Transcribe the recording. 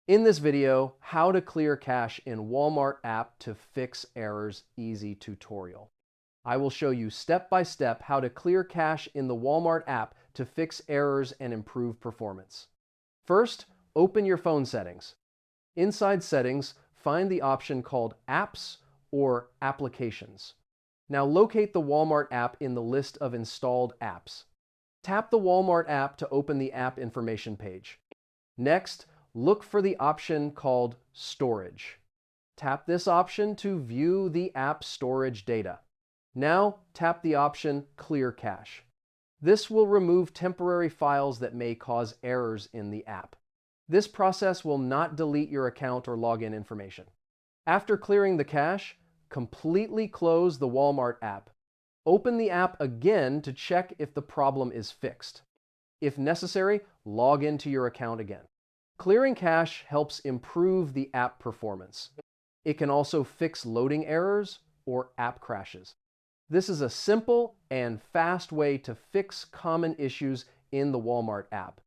In this video, how to clear cache in Walmart app to fix errors easy tutorial. I will show you step by step how to clear cache in the Walmart app to fix errors and improve performance. First, open your phone settings. Inside settings, find the option called apps or applications. Now locate the Walmart app in the list of installed apps. Tap the Walmart app to open the app information page. Next, look for the option called Storage. Tap this option to view the app storage data. Now, tap the option Clear Cache. This will remove temporary files that may cause errors in the app. This process will not delete your account or login information. After clearing the cache, completely close the Walmart app. Open the app again to check if the problem is fixed. If necessary, log into your account again. Clearing cache helps improve the app performance. It can also fix loading errors or app crashes. This is a simple and fast way to fix common issues in the Walmart app.